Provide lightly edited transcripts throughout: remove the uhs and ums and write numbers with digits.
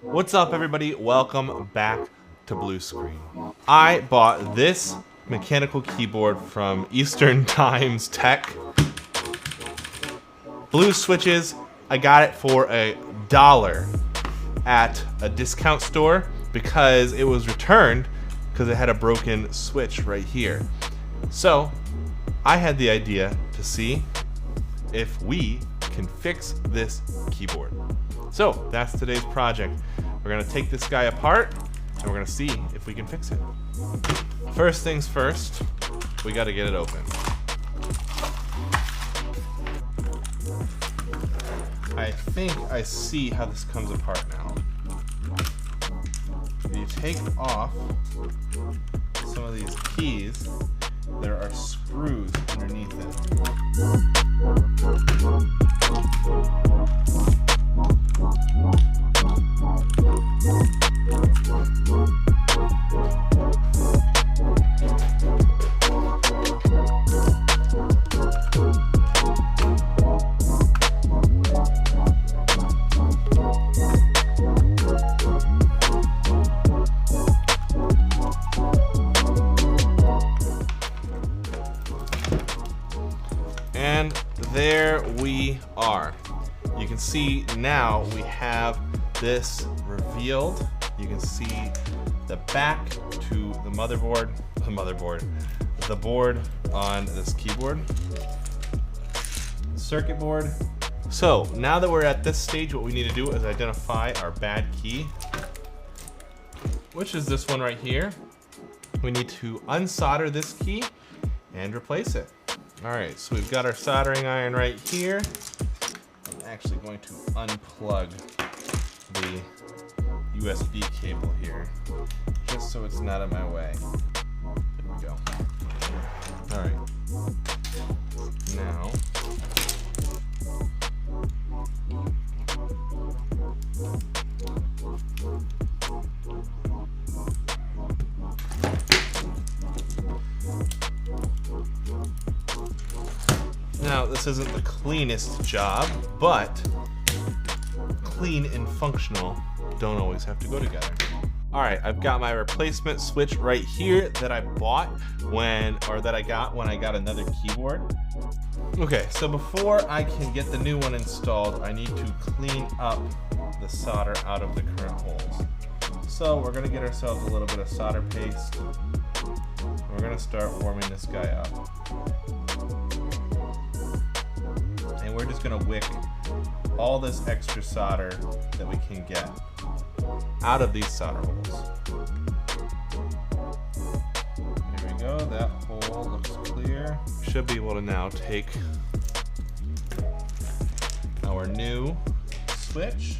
What's up, everybody? Welcome back to Blue Screen. I bought this mechanical keyboard from Eastern Times Tech. Blue switches. I got it for $1 at a discount store because it was returned because it had a broken switch right here. So I had the idea to see if we can fix this keyboard. So that's today's project. We're gonna take this guy apart and we're gonna see if we can fix it. First things first, we gotta get it open. I think I see how this comes apart now. If you take off some of these keys, there are screws underneath it. And there we are. You can see now we have this revealed. You can see the back to the board on this keyboard. Circuit board. So now that we're at this stage, what we need to do is identify our bad key, which is this one right here. We need to unsolder this key and replace it. All right, so we've got our soldering iron right here. I'm actually going to unplug the USB cable here, just so it's not in my way. There we go. All right. Now, this isn't the cleanest job, but clean and functional don't always have to go together. All right, I've got my replacement switch right here that I bought when I got another keyboard. Okay, so before I can get the new one installed, I need to clean up the solder out of the current holes. So we're gonna get ourselves a little bit of solder paste. We're gonna start warming this guy up. And we're just gonna wick all this extra solder that we can get out of these solder holes. There we go, that hole looks clear. Should be able to now take our new switch.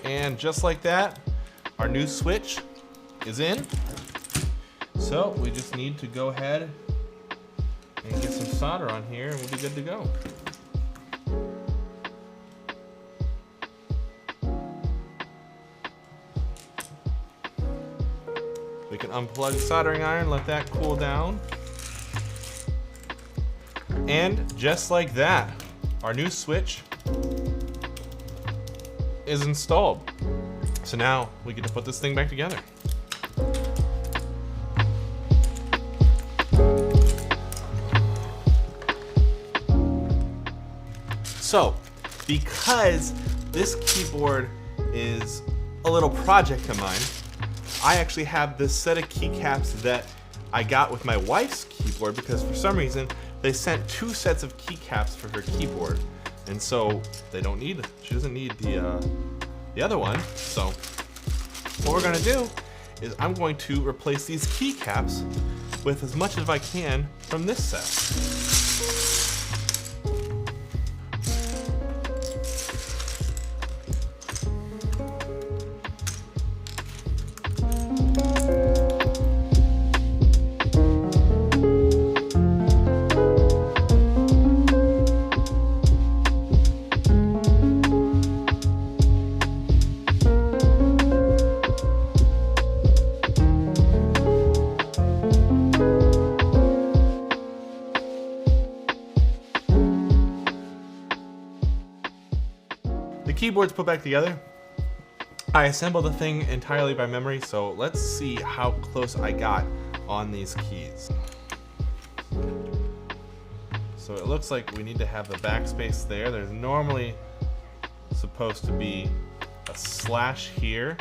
And just like that, our new switch is in. So we just need to go ahead and get some solder on here and we'll be good to go. We can unplug the soldering iron, let that cool down. And just like that, our new switch is installed. So now we get to put this thing back together. So, because this keyboard is a little project of mine, I actually have this set of keycaps that I got with my wife's keyboard because for some reason they sent 2 sets of keycaps for her keyboard. And so she doesn't need the other one. So what we're gonna do is I'm going to replace these keycaps with as much as I can from this set. keyboard's put back together. I assembled the thing entirely by memory, so let's see how close I got on these keys. So it looks like we need to have the backspace there. There's normally supposed to be a slash here,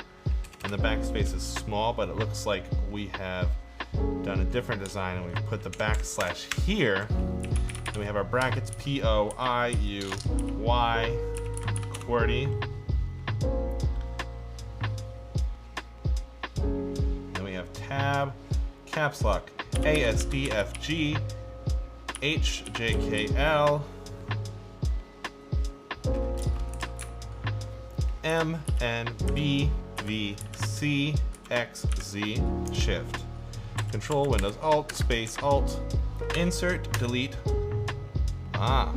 and the backspace is small, but it looks like we have done a different design, and we've put the backslash here, and we have our brackets P-O-I-U-Y, QWERTY. Then we have tab, caps lock, A-S-D-F-G, H-J-K-L, M-N-B-V-C-X-Z, shift. Control, Windows, Alt, space, Alt, insert, delete. Ah.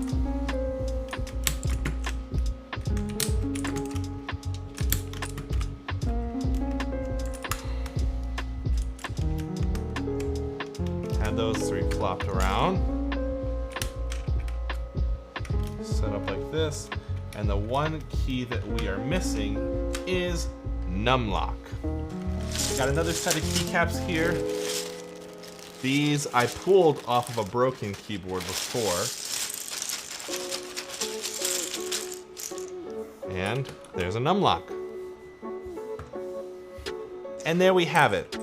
Had those three flopped around. Set up like this. And the one key that we are missing is numlock. Got another set of keycaps here. These I pulled off of a broken keyboard before. And there's a numlock. And there we have it.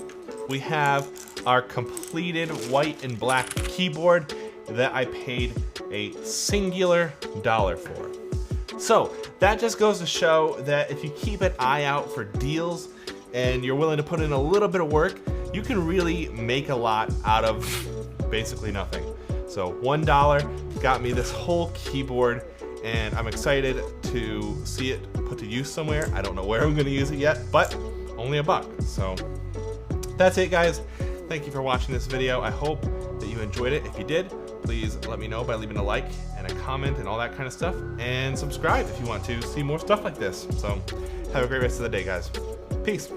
We have our completed white and black keyboard that I paid a singular $1 for. So that just goes to show that if you keep an eye out for deals and you're willing to put in a little bit of work, you can really make a lot out of basically nothing. So $1 got me this whole keyboard, and I'm excited to see it put to use somewhere. I don't know where I'm gonna use it yet, but only $1. So that's it, guys. Thank you for watching this video. I hope that you enjoyed it. If you did, please let me know by leaving a like and a comment and all that kind of stuff, and subscribe if you want to see more stuff like this. So have a great rest of the day, guys. Peace.